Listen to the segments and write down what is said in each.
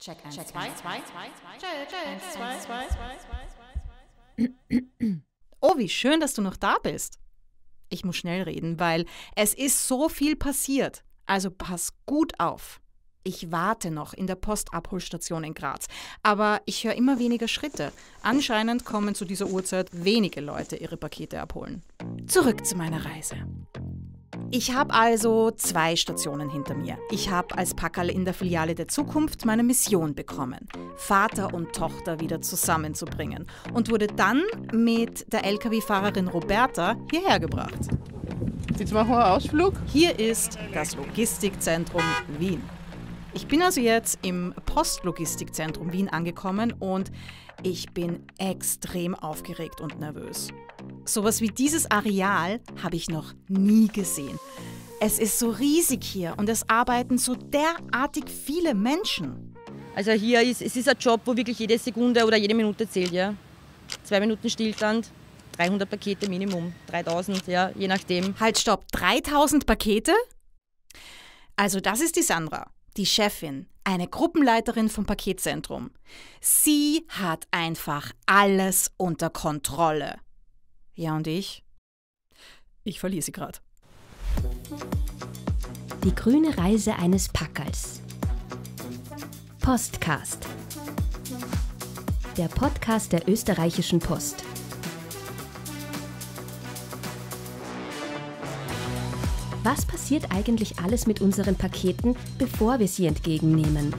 Check 1, 2, 2, 2, 2, 2. Oh, wie schön, dass du noch da bist. Ich muss schnell reden, weil es ist so viel passiert. Also pass gut auf. Ich warte noch in der Postabholstation in Graz, aber ich höre immer weniger Schritte. Anscheinend kommen zu dieser Uhrzeit wenige Leute ihre Pakete abholen. Zurück zu meiner Reise. Ich habe also 2 Stationen hinter mir. Ich habe als Packerl in der Filiale der Zukunft meine Mission bekommen, Vater und Tochter wieder zusammenzubringen und wurde dann mit der Lkw-Fahrerin Roberta hierher gebracht. Jetzt machen wir einen Ausflug. Hier ist das Logistikzentrum Wien. Ich bin also jetzt im Postlogistikzentrum Wien angekommen und ich bin extrem aufgeregt und nervös. Sowas wie dieses Areal habe ich noch nie gesehen. Es ist so riesig hier und es arbeiten so derartig viele Menschen. Also hier es ist ein Job, wo wirklich jede Sekunde oder jede Minute zählt, ja. 2 Minuten Stillstand, 300 Pakete Minimum, 3000, ja, je nachdem. Halt, stopp, 3000 Pakete? Also das ist die Sandra, die Chefin, eine Gruppenleiterin vom Paketzentrum. Sie hat einfach alles unter Kontrolle. Ja, und ich? Ich verliere sie gerade. Die grüne Reise eines Packerls. Postcast. Der Podcast der österreichischen Post. Was passiert eigentlich alles mit unseren Paketen, bevor wir sie entgegennehmen?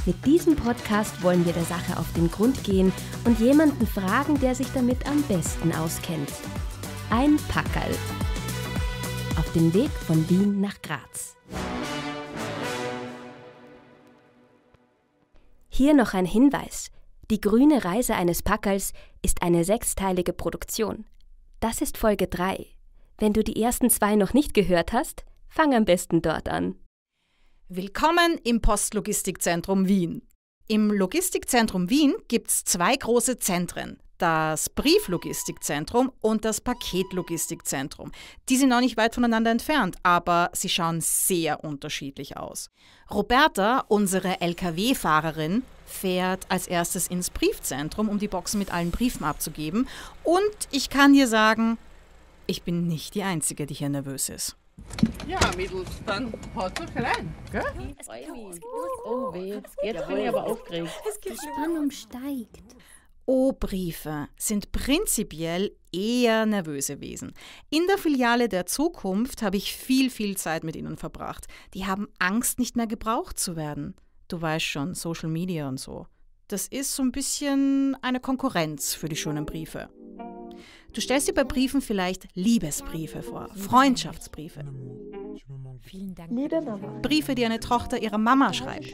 Mit diesem Podcast wollen wir der Sache auf den Grund gehen und jemanden fragen, der sich damit am besten auskennt. Ein Packerl. Auf dem Weg von Wien nach Graz. Hier noch ein Hinweis. Die grüne Reise eines Packerls ist eine 6-teilige Produktion. Das ist Folge 3. Wenn du die ersten 2 noch nicht gehört hast, fang am besten dort an. Willkommen im Postlogistikzentrum Wien. Im Logistikzentrum Wien gibt es 2 große Zentren, das Brieflogistikzentrum und das Paketlogistikzentrum. Die sind noch nicht weit voneinander entfernt, aber sie schauen sehr unterschiedlich aus. Roberta, unsere Lkw-Fahrerin, fährt als erstes ins Briefzentrum, um die Boxen mit allen Briefen abzugeben. Und ich kann dir sagen, ich bin nicht die Einzige, die hier nervös ist. Ja, Mädels, dann haut doch rein, gell? Ich freue mich. Oh weh, jetzt bin ich aber aufgeregt. Die Spannung steigt. O-Briefe sind prinzipiell eher nervöse Wesen. In der Filiale der Zukunft habe ich viel Zeit mit ihnen verbracht. Die haben Angst, nicht mehr gebraucht zu werden. Du weißt schon, Social Media und so. Das ist so ein bisschen eine Konkurrenz für die schönen Briefe. Du stellst dir bei Briefen vielleicht Liebesbriefe vor, Freundschaftsbriefe. Vielen Dank. Liebe Mama. Briefe, die eine Tochter ihrer Mama schreibt,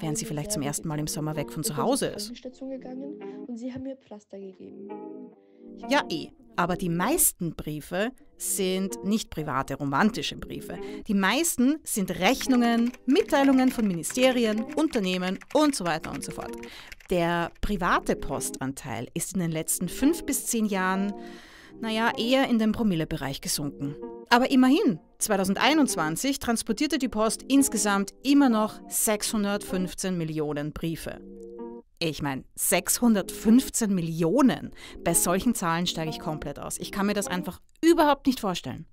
während sie vielleicht zum ersten Mal im Sommer weg von zu Hause ist. Ich bin zur Station gegangen und sie haben mir Pflaster gegeben. Ja, aber die meisten Briefe sind nicht private, romantische Briefe. Die meisten sind Rechnungen, Mitteilungen von Ministerien, Unternehmen und so weiter und so fort. Der private Postanteil ist in den letzten 5 bis 10 Jahren, eher in den Promillebereich gesunken. Aber immerhin, 2021 transportierte die Post insgesamt immer noch 615 Millionen Briefe. Ich meine, 615 Millionen. Bei solchen Zahlen steige ich komplett aus. Ich kann mir das einfach überhaupt nicht vorstellen.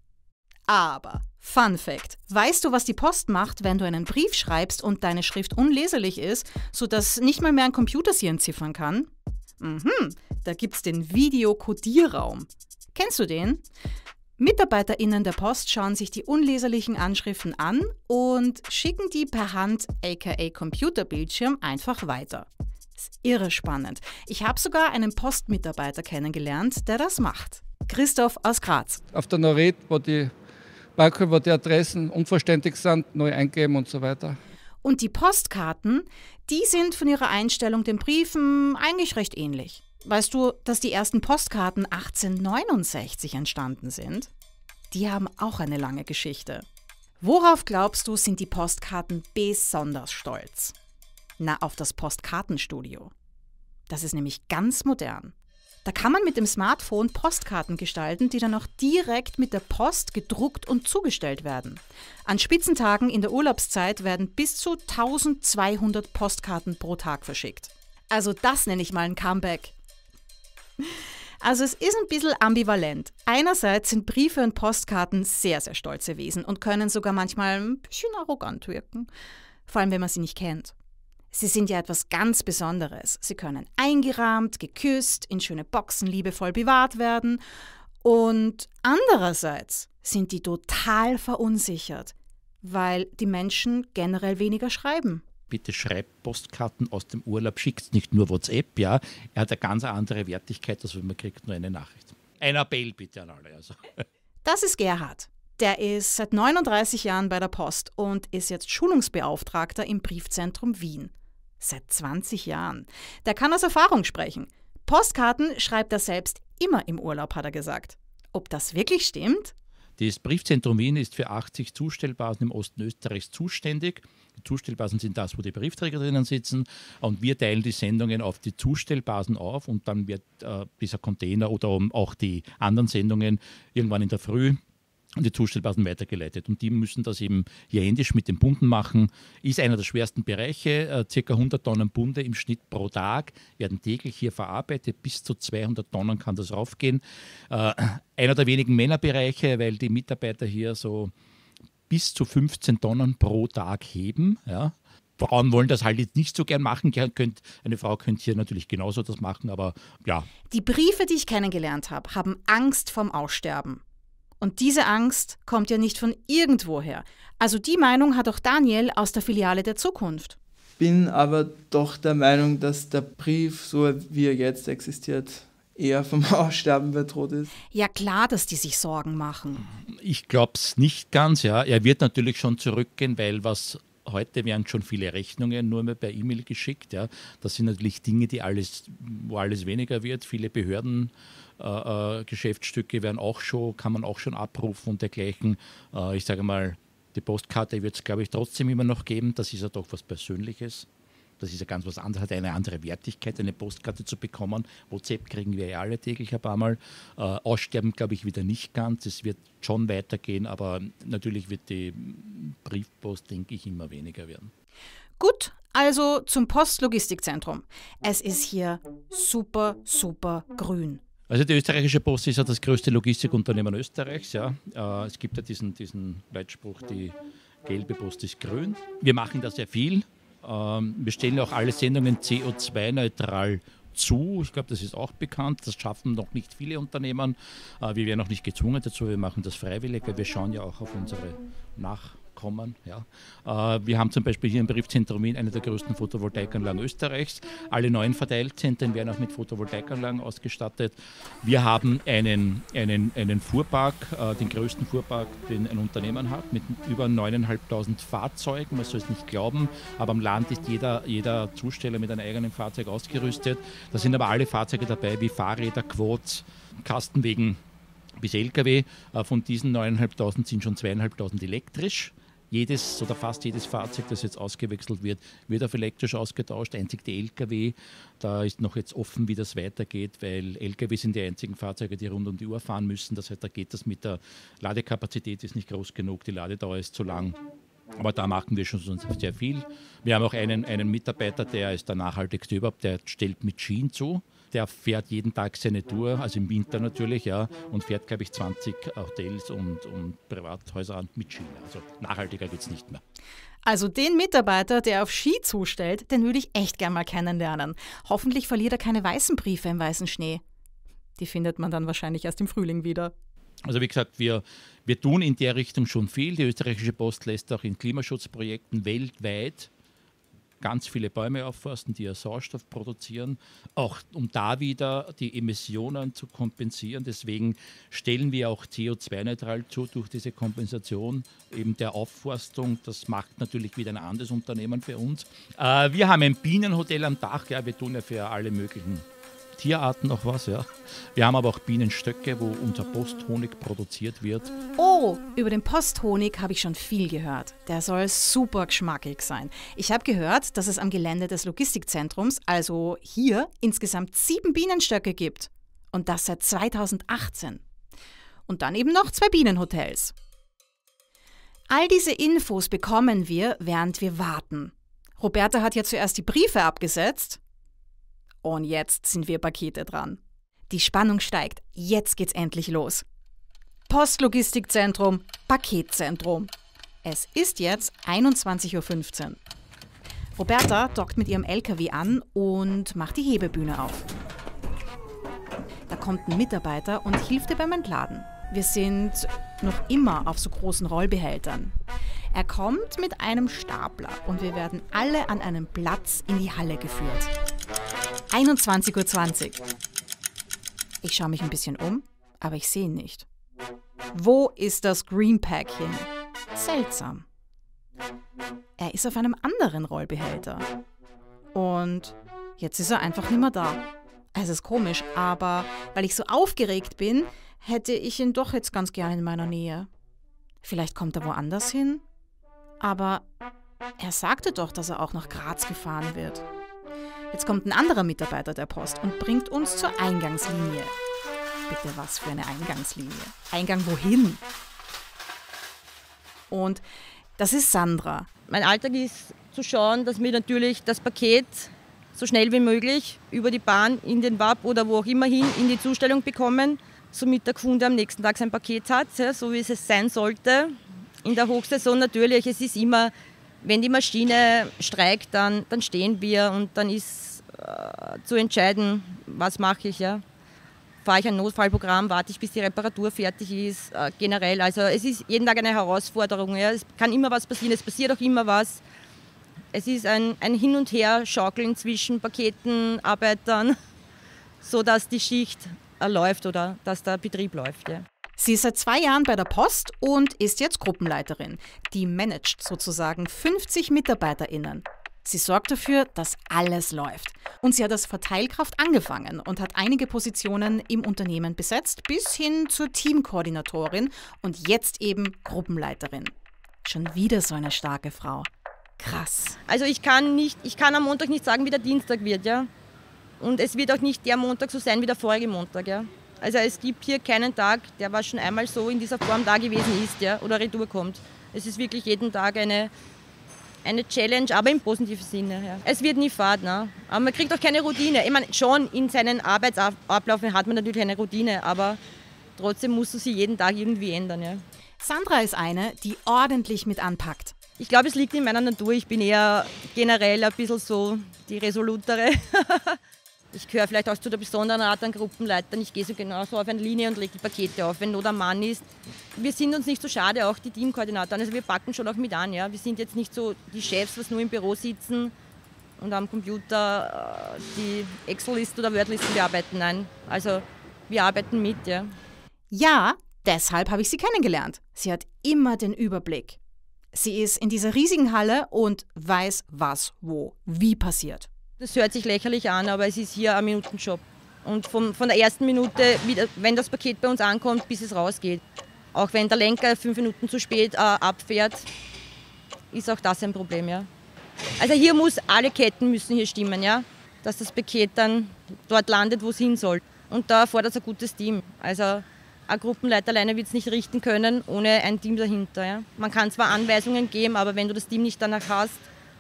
Aber, Fun Fact, weißt du, was die Post macht, wenn du einen Brief schreibst und deine Schrift unleserlich ist, sodass nicht mal mehr ein Computer sie entziffern kann? Da gibt's den Videokodierraum. Kennst du den? MitarbeiterInnen der Post schauen sich die unleserlichen Anschriften an und schicken die per Hand, aka Computerbildschirm, einfach weiter. Ist irre spannend. Ich habe sogar einen Postmitarbeiter kennengelernt, der das macht. Christoph aus Graz. Auf der Noret, wo die Barcode, wo die Adressen unvollständig sind, neu eingeben und so weiter. Und die Postkarten, die sind von ihrer Einstellung den Briefen eigentlich recht ähnlich. Weißt du, dass die ersten Postkarten 1869 entstanden sind? Die haben auch eine lange Geschichte. Worauf glaubst du, sind die Postkarten besonders stolz? Na, auf das Postkartenstudio. Das ist nämlich ganz modern. Da kann man mit dem Smartphone Postkarten gestalten, die dann auch direkt mit der Post gedruckt und zugestellt werden. An Spitzentagen in der Urlaubszeit werden bis zu 1200 Postkarten pro Tag verschickt. Also das nenne ich mal ein Comeback. Also es ist ein bisschen ambivalent. Einerseits sind Briefe und Postkarten sehr, sehr stolze Wesen und können sogar manchmal ein bisschen arrogant wirken. Vor allem, wenn man sie nicht kennt. Sie sind ja etwas ganz Besonderes. Sie können eingerahmt, geküsst, in schöne Boxen liebevoll bewahrt werden. Und andererseits sind die total verunsichert, weil die Menschen generell weniger schreiben. Bitte schreibt Postkarten aus dem Urlaub, schickt nicht nur WhatsApp, ja. Er hat eine ganz andere Wertigkeit, als wenn man kriegt nur eine Nachricht. Ein Appell bitte an alle. Also. Das ist Gerhard. Der ist seit 39 Jahren bei der Post und ist jetzt Schulungsbeauftragter im Briefzentrum Wien. Seit 20 Jahren. Der kann aus Erfahrung sprechen. Postkarten schreibt er selbst immer im Urlaub, hat er gesagt. Ob das wirklich stimmt? Das Briefzentrum Wien ist für 80 Zustellbasen im Osten Österreichs zuständig. Die Zustellbasen sind das, wo die Briefträger drinnen sitzen. Und wir teilen die Sendungen auf die Zustellbasen auf und dann wird dieser Container oder auch die anderen Sendungen irgendwann in der Früh und die Zustellbasen weitergeleitet. Und die müssen das eben hier händisch mit den Bunden machen. Ist einer der schwersten Bereiche. Ca. 100 Tonnen Bunde im Schnitt pro Tag werden täglich hier verarbeitet. Bis zu 200 Tonnen kann das raufgehen. Einer der wenigen Männerbereiche, weil die Mitarbeiter hier so bis zu 15 Tonnen pro Tag heben. Ja. Frauen wollen das halt jetzt nicht so gern machen. Eine Frau könnte hier natürlich genauso das machen, aber ja. Die Briefe, die ich kennengelernt habe, haben Angst vorm Aussterben. Und diese Angst kommt ja nicht von irgendwoher. Also die Meinung hat auch Daniel aus der Filiale der Zukunft. Bin aber doch der Meinung, dass der Brief, so wie er jetzt existiert, eher vom Aussterben bedroht ist. Ja klar, dass die sich Sorgen machen. Ich glaube es nicht ganz, ja. Er wird natürlich schon zurückgehen, weil heute werden schon viele Rechnungen nur mehr per E-Mail geschickt. Ja. Das sind natürlich Dinge, wo alles weniger wird. Viele Behörden Geschäftsstücke kann man auch schon abrufen und dergleichen. Ich sage mal, die Postkarte wird es, glaube ich, trotzdem immer noch geben. Das ist ja doch was Persönliches. Das ist ja ganz was anderes, hat eine andere Wertigkeit, eine Postkarte zu bekommen. WhatsApp kriegen wir ja alle täglich ein paar Mal. Aussterben, glaube ich, wieder nicht ganz. Es wird schon weitergehen, aber natürlich wird die Briefpost, denke ich, immer weniger werden. Gut, also zum Postlogistikzentrum. Es ist hier super, super grün. Also die österreichische Post ist ja das größte Logistikunternehmen Österreichs. Ja. Es gibt ja diesen Leitspruch, die gelbe Post ist grün. Wir machen da sehr viel. Wir stellen auch alle Sendungen CO2-neutral zu. Ich glaube, das ist auch bekannt. Das schaffen noch nicht viele Unternehmen. Wir werden auch nicht gezwungen dazu. Wir machen das freiwillig, weil wir schauen ja auch auf unsere Nachkommen. Ja. Wir haben zum Beispiel hier im Briefzentrum Wien eine der größten Photovoltaikanlagen Österreichs. Alle neuen Verteilzentren werden auch mit Photovoltaikanlagen ausgestattet. Wir haben einen Fuhrpark, den größten Fuhrpark, den ein Unternehmen hat, mit über 9.500 Fahrzeugen. Man soll es nicht glauben, aber am Land ist jeder Zusteller mit einem eigenen Fahrzeug ausgerüstet. Da sind aber alle Fahrzeuge dabei, wie Fahrräder, Quads, Kastenwegen bis Lkw. Von diesen 9.500 sind schon 2.500 elektrisch. Jedes oder fast jedes Fahrzeug, das jetzt ausgewechselt wird, wird auf elektrisch ausgetauscht. Einzig die Lkw, da ist noch jetzt offen, wie das weitergeht, weil Lkw sind die einzigen Fahrzeuge, die rund um die Uhr fahren müssen. Das heißt, da geht das mit der Ladekapazität ist nicht groß genug, die Ladedauer ist zu lang. Aber da machen wir schon sehr viel. Wir haben auch einen Mitarbeiter, der ist der nachhaltigste überhaupt, der stellt mit Skien zu. Der fährt jeden Tag seine Tour, also im Winter natürlich, ja, und fährt, glaube ich, 20 Hotels und Privathäuser an mit Ski. Also nachhaltiger geht es nicht mehr. Also den Mitarbeiter, der auf Ski zustellt, den würde ich echt gern mal kennenlernen. Hoffentlich verliert er keine weißen Briefe im weißen Schnee. Die findet man dann wahrscheinlich erst im Frühling wieder. Also wie gesagt, wir tun in der Richtung schon viel. Die österreichische Post lässt auch in Klimaschutzprojekten weltweit ganz viele Bäume aufforsten, die ja Sauerstoff produzieren, auch um da wieder die Emissionen zu kompensieren. Deswegen stellen wir auch CO2-neutral zu durch diese Kompensation eben der Aufforstung. Das macht natürlich wieder ein anderes Unternehmen für uns. Wir haben ein Bienenhotel am Dach, ja, wir tun ja für alle möglichen Tierarten noch was, ja. Wir haben aber auch Bienenstöcke, wo unser Posthonig produziert wird. Oh, über den Posthonig habe ich schon viel gehört. Der soll super geschmackig sein. Ich habe gehört, dass es am Gelände des Logistikzentrums, also hier, insgesamt 7 Bienenstöcke gibt. Und das seit 2018. Und dann eben noch 2 Bienenhotels. All diese Infos bekommen wir, während wir warten. Roberta hat ja zuerst die Briefe abgesetzt. Und jetzt sind wir Pakete dran. Die Spannung steigt. Jetzt geht's endlich los. Postlogistikzentrum, Paketzentrum. Es ist jetzt 21:15 Uhr. Roberta dockt mit ihrem LKW an und macht die Hebebühne auf. Da kommt ein Mitarbeiter und hilft ihr beim Entladen. Wir sind noch immer auf so großen Rollbehältern. Er kommt mit einem Stapler und wir werden alle an einen Platz in die Halle geführt. 21:20 Uhr. Ich schaue mich ein bisschen um, aber ich sehe ihn nicht. Wo ist das Greenpack hin? Seltsam. Er ist auf einem anderen Rollbehälter. Und jetzt ist er einfach nicht mehr da. Es ist komisch, aber weil ich so aufgeregt bin, hätte ich ihn doch jetzt ganz gerne in meiner Nähe. Vielleicht kommt er woanders hin? Aber er sagte doch, dass er auch nach Graz gefahren wird. Jetzt kommt ein anderer Mitarbeiter der Post und bringt uns zur Eingangslinie. Bitte, was für eine Eingangslinie? Eingang wohin? Und das ist Sandra. Mein Alltag ist zu schauen, dass wir natürlich das Paket so schnell wie möglich über die Bahn in den WAP oder wo auch immer hin in die Zustellung bekommen, somit der Kunde am nächsten Tag sein Paket hat, so wie es sein sollte. In der Hochsaison natürlich, es ist immer, wenn die Maschine streikt, dann stehen wir und dann ist zu entscheiden, was mache ich. Ja. Fahre ich ein Notfallprogramm, warte ich, bis die Reparatur fertig ist, generell. Also es ist jeden Tag eine Herausforderung. Ja. Es kann immer was passieren, es passiert auch immer was. Es ist ein Hin- und Her-Schaukeln zwischen Paketen, Arbeitern, sodass die Schicht läuft oder dass der Betrieb läuft. Ja. Sie ist seit 2 Jahren bei der Post und ist jetzt Gruppenleiterin. Die managt sozusagen 50 MitarbeiterInnen. Sie sorgt dafür, dass alles läuft. Und sie hat als Verteilkraft angefangen und hat einige Positionen im Unternehmen besetzt, bis hin zur Teamkoordinatorin und jetzt eben Gruppenleiterin. Schon wieder so eine starke Frau. Krass. Also ich kann am Montag nicht sagen, wie der Dienstag wird, ja. Und es wird auch nicht der Montag so sein wie der vorige Montag, ja. Also es gibt hier keinen Tag, der was schon einmal so in dieser Form da gewesen ist, ja, oder retour kommt. Es ist wirklich jeden Tag eine Challenge, aber im positiven Sinne. Ja. Es wird nie fad, ne? Aber man kriegt auch keine Routine. Ich meine, schon in seinen Arbeitsabläufen hat man natürlich eine Routine, aber trotzdem musst du sie jeden Tag irgendwie ändern. Ja. Sandra ist eine, die ordentlich mit anpackt. Ich glaube, es liegt in meiner Natur. Ich bin eher generell ein bisschen so die Resolutere. Ich gehöre vielleicht auch zu der besonderen Art an Gruppenleitern. Ich gehe so genauso auf eine Linie und lege die Pakete auf, wenn Not am Mann ist. Wir sind uns nicht so schade, auch die Teamkoordinatoren. Also wir packen schon auch mit an. Ja. Wir sind jetzt nicht so die Chefs, was nur im Büro sitzen und am Computer die Excel-Liste oder Word-Listen bearbeiten. Nein, also wir arbeiten mit. Ja, ja, deshalb habe ich sie kennengelernt. Sie hat immer den Überblick. Sie ist in dieser riesigen Halle und weiß, was, wo, wie passiert. Das hört sich lächerlich an, aber es ist hier ein Minutenjob. Und von der ersten Minute, wenn das Paket bei uns ankommt, bis es rausgeht. Auch wenn der Lenker 5 Minuten zu spät abfährt, ist auch das ein Problem. Ja. Also hier alle Ketten müssen hier stimmen, ja, dass das Paket dann dort landet, wo es hin soll. Und da fordert es ein gutes Team. Also ein Gruppenleiter alleine wird es nicht richten können, ohne ein Team dahinter. Ja. Man kann zwar Anweisungen geben, aber wenn du das Team nicht danach hast,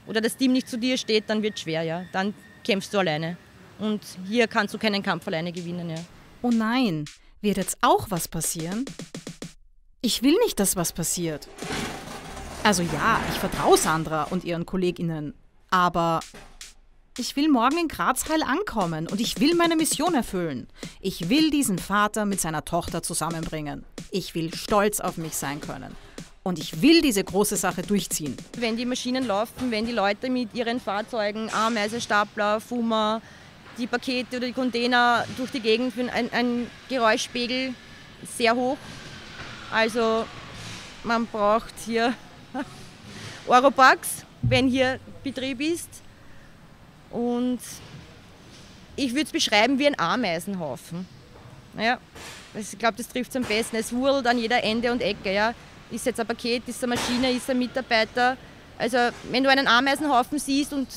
oder das Team nicht zu dir steht, dann wird es schwer, ja. Dann kämpfst du alleine. Und hier kannst du keinen Kampf alleine gewinnen, ja. Oh nein, wird jetzt auch was passieren? Ich will nicht, dass was passiert. Also ja, ich vertraue Sandra und ihren KollegInnen, aber ich will morgen in Graz heil ankommen und ich will meine Mission erfüllen. Ich will diesen Vater mit seiner Tochter zusammenbringen. Ich will stolz auf mich sein können. Und ich will diese große Sache durchziehen. Wenn die Maschinen laufen, wenn die Leute mit ihren Fahrzeugen, Ameise, Stapler, Fummer, die Pakete oder die Container durch die Gegend führen, ein Geräuschpegel sehr hoch. Also man braucht hier Oropax, wenn hier Betrieb ist. Und ich würde es beschreiben wie ein Ameisenhaufen. Ja, ich glaube, das trifft es am besten. Es wurlt an jeder Ende und Ecke. Ja. Ist jetzt ein Paket, ist eine Maschine, ist ein Mitarbeiter. Also wenn du einen Ameisenhaufen siehst und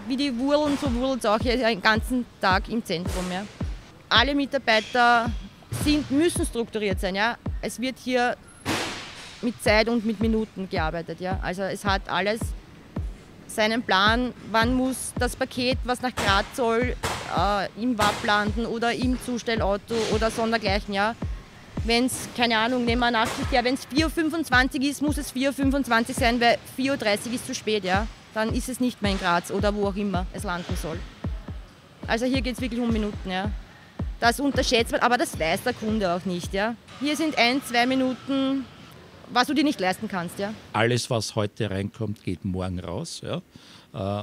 wie die wurlen, so wurlt es auch hier den ganzen Tag im Zentrum. Ja. alle Mitarbeiter müssen strukturiert sein. Ja? Es wird hier mit Zeit und mit Minuten gearbeitet. Ja? Also es hat alles seinen Plan, wann muss das Paket, was nach Graz soll, im WAP landen oder im Zustellauto oder sondergleichen. Ja? Wenn es, keine Ahnung, nehmen wir Nachtschicht, ja, wenn es 4.25 Uhr ist, muss es 4.25 Uhr sein, weil 4.30 Uhr ist zu spät. Ja? Dann ist es nicht mehr in Graz oder wo auch immer es landen soll. Also hier geht es wirklich um Minuten. Ja? Das unterschätzt man, aber das weiß der Kunde auch nicht. Ja? Hier sind 1-2 Minuten, was du dir nicht leisten kannst. Ja? Alles, was heute reinkommt, geht morgen raus. Ja?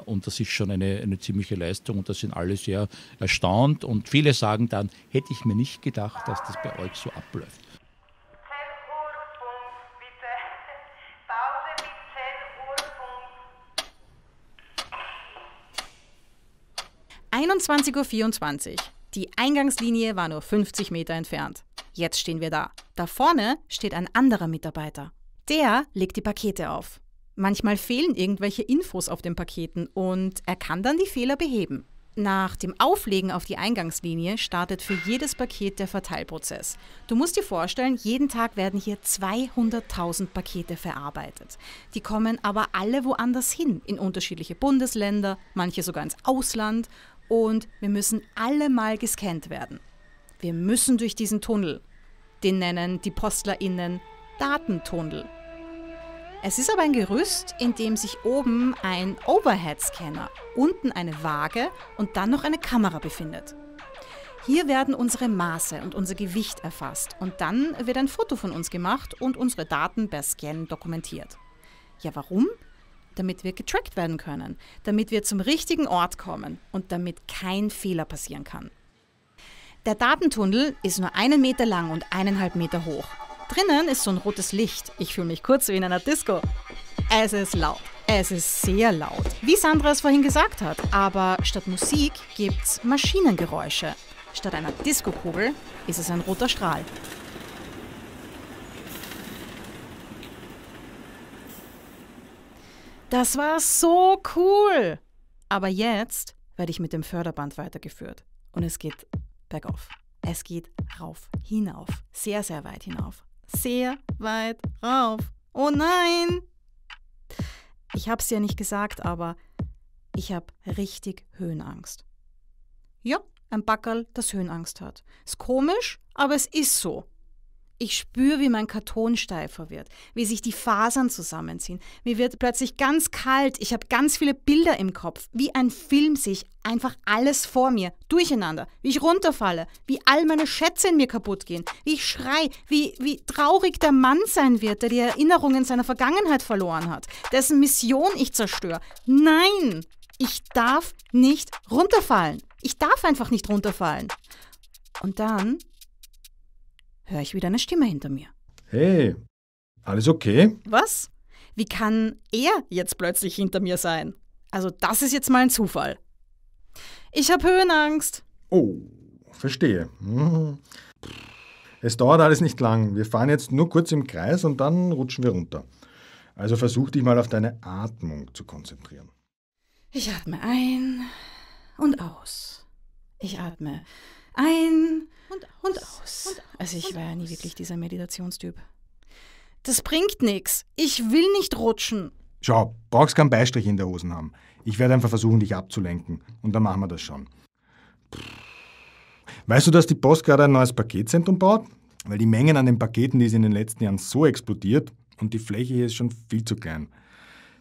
Und das ist schon eine ziemliche Leistung und da sind alle sehr erstaunt. Und viele sagen dann, hätte ich mir nicht gedacht, dass das bei euch so abläuft. 21:24 Uhr. Die Eingangslinie war nur 50 Meter entfernt. Jetzt stehen wir da. Da vorne steht ein anderer Mitarbeiter. Der legt die Pakete auf. Manchmal fehlen irgendwelche Infos auf den Paketen und er kann dann die Fehler beheben. Nach dem Auflegen auf die Eingangslinie startet für jedes Paket der Verteilprozess. Du musst dir vorstellen, jeden Tag werden hier 200.000 Pakete verarbeitet. Die kommen aber alle woanders hin, in unterschiedliche Bundesländer, manche sogar ins Ausland. Und wir müssen alle mal gescannt werden. Wir müssen durch diesen Tunnel. Den nennen die PostlerInnen Datentunnel. Es ist aber ein Gerüst, in dem sich oben ein Overhead-Scanner, unten eine Waage und dann noch eine Kamera befindet. Hier werden unsere Maße und unser Gewicht erfasst und dann wird ein Foto von uns gemacht und unsere Daten per Scan dokumentiert. Ja, warum? Damit wir getrackt werden können, damit wir zum richtigen Ort kommen und damit kein Fehler passieren kann. Der Datentunnel ist nur 1 Meter lang und 1,5 Meter hoch. Drinnen ist so ein rotes Licht. Ich fühle mich kurz wie in einer Disco. Es ist laut. Es ist sehr laut. Wie Sandra es vorhin gesagt hat. Aber statt Musik gibt's Maschinengeräusche. Statt einer Diskokugel ist es ein roter Strahl. Das war so cool! Aber jetzt werde ich mit dem Förderband weitergeführt. Und es geht bergauf. Es geht rauf, hinauf. Sehr, sehr weit hinauf. Sehr weit rauf. Oh nein! Ich habe es ja nicht gesagt, aber ich habe richtig Höhenangst. Ja, ein Packerl, das Höhenangst hat. Ist komisch, aber es ist so. Ich spüre, wie mein Karton steifer wird, wie sich die Fasern zusammenziehen. Mir wird plötzlich ganz kalt, ich habe ganz viele Bilder im Kopf. Wie ein Film sehe ich einfach alles vor mir, durcheinander. Wie ich runterfalle, wie all meine Schätze in mir kaputt gehen, wie ich schrei, wie traurig der Mann sein wird, der die Erinnerungen seiner Vergangenheit verloren hat, dessen Mission ich zerstöre. Nein, ich darf nicht runterfallen. Ich darf einfach nicht runterfallen. Und dann höre ich wieder eine Stimme hinter mir. Hey, alles okay? Was? Wie kann er jetzt plötzlich hinter mir sein? Also das ist jetzt mal ein Zufall. Ich habe Höhenangst. Oh, verstehe. Es dauert alles nicht lang. Wir fahren jetzt nur kurz im Kreis und dann rutschen wir runter. Also versuch dich mal auf deine Atmung zu konzentrieren. Ich atme ein und aus. Ich atme ein und aus. Also ich war ja nie wirklich dieser Meditationstyp. Das bringt nichts. Ich will nicht rutschen. Schau, brauchst keinen Beistrich in der Hosen haben. Ich werde einfach versuchen, dich abzulenken. Und dann machen wir das schon. Weißt du, dass die Post gerade ein neues Paketzentrum baut? Weil die Mengen an den Paketen, die sind in den letzten Jahren so explodiert und die Fläche hier ist schon viel zu klein.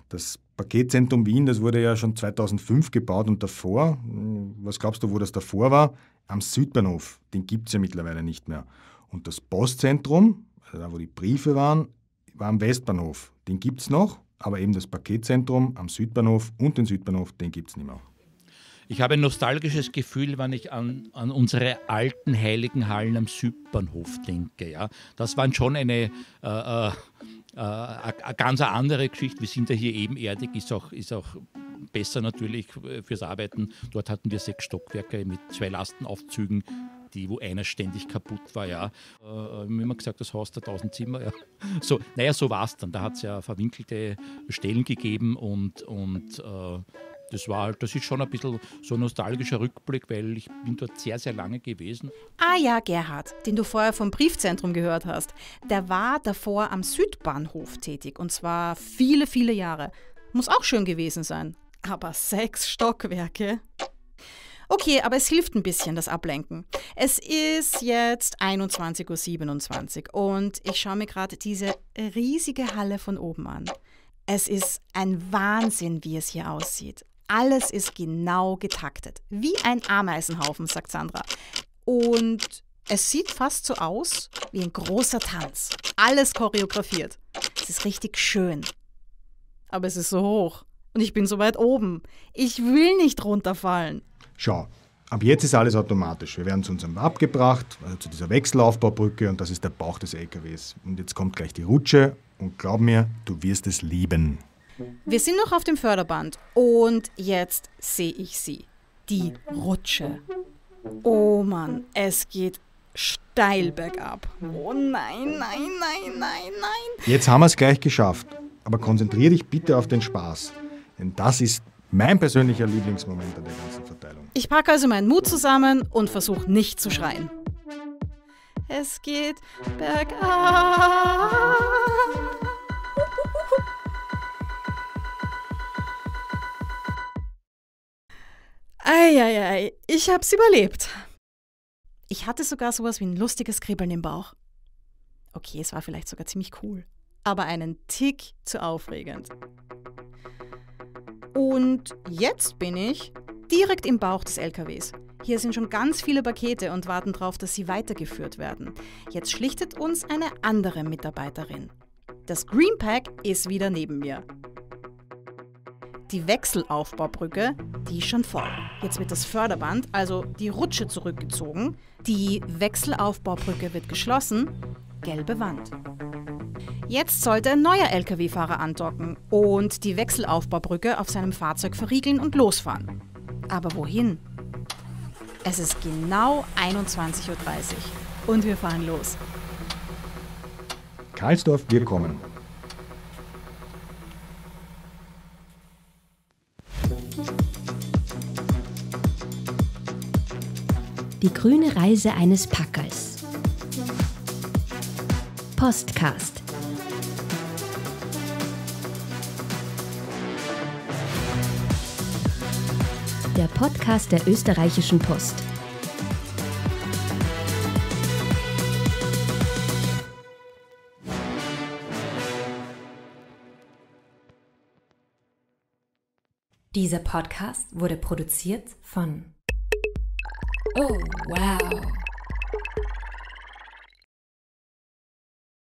Das Paketzentrum Wien, das wurde ja schon 2005 gebaut und davor, was glaubst du, wo das davor war? Am Südbahnhof, den gibt es ja mittlerweile nicht mehr. Und das Postzentrum, also da wo die Briefe waren, war am Westbahnhof. Den gibt es noch, aber eben das Paketzentrum am Südbahnhof und den Südbahnhof, den gibt es nicht mehr. Ich habe ein nostalgisches Gefühl, wenn ich an unsere alten heiligen Hallen am Südbahnhof denke. Ja. Das waren schon eine ganz andere Geschichte. Wir sind ja hier ebenerdig, ist auch besser natürlich fürs Arbeiten. Dort hatten wir 6 Stockwerke mit 2 Lastenaufzügen, wo einer ständig kaputt war. Ja. Wie man gesagt, das Haus der 1000 Zimmer. Ja. So war es dann. Da hat es ja verwinkelte Stellen gegeben und Das ist schon ein bisschen so ein nostalgischer Rückblick, weil ich bin dort sehr, sehr lange gewesen. Ah ja, Gerhard, den du vorher vom Briefzentrum gehört hast. Der war davor am Südbahnhof tätig und zwar viele, viele Jahre. Muss auch schön gewesen sein. Aber 6 Stockwerke? Okay, aber es hilft ein bisschen, das Ablenken. Es ist jetzt 21:27 Uhr und ich schaue mir gerade diese riesige Halle von oben an. Es ist ein Wahnsinn, wie es hier aussieht. Alles ist genau getaktet. Wie ein Ameisenhaufen, sagt Sandra. Und es sieht fast so aus wie ein großer Tanz. Alles choreografiert. Es ist richtig schön. Aber es ist so hoch. Und ich bin so weit oben. Ich will nicht runterfallen. Schau, ab jetzt ist alles automatisch. Wir werden zu unserem Wab gebracht, also zu dieser Wechselaufbaubrücke und das ist der Bauch des LKWs. Und jetzt kommt gleich die Rutsche und glaub mir, du wirst es lieben. Wir sind noch auf dem Förderband und jetzt sehe ich sie. Die Rutsche. Oh Mann, es geht steil bergab. Oh nein, nein, nein, nein, nein. Jetzt haben wir es gleich geschafft. Aber konzentrier dich bitte auf den Spaß. Denn das ist mein persönlicher Lieblingsmoment an der ganzen Verteilung. Ich packe also meinen Mut zusammen und versuche nicht zu schreien. Es geht bergab. Eieiei, ich hab's überlebt. Ich hatte sogar sowas wie ein lustiges Kribbeln im Bauch. Okay, es war vielleicht sogar ziemlich cool, aber einen Tick zu aufregend. Und jetzt bin ich direkt im Bauch des LKWs. Hier sind schon ganz viele Pakete und warten darauf, dass sie weitergeführt werden. Jetzt schlichtet uns eine andere Mitarbeiterin. Das Greenpack ist wieder neben mir. Die Wechselaufbaubrücke, die ist schon voll. Jetzt wird das Förderband, also die Rutsche, zurückgezogen. Die Wechselaufbaubrücke wird geschlossen. Gelbe Wand. Jetzt sollte ein neuer Lkw-Fahrer andocken und die Wechselaufbaubrücke auf seinem Fahrzeug verriegeln und losfahren. Aber wohin? Es ist genau 21:30 Uhr und wir fahren los. Karlsdorf, wir kommen. Die grüne Reise eines Packers. Postcast. Der Podcast der Österreichischen Post. Dieser Podcast wurde produziert von Oh, wow.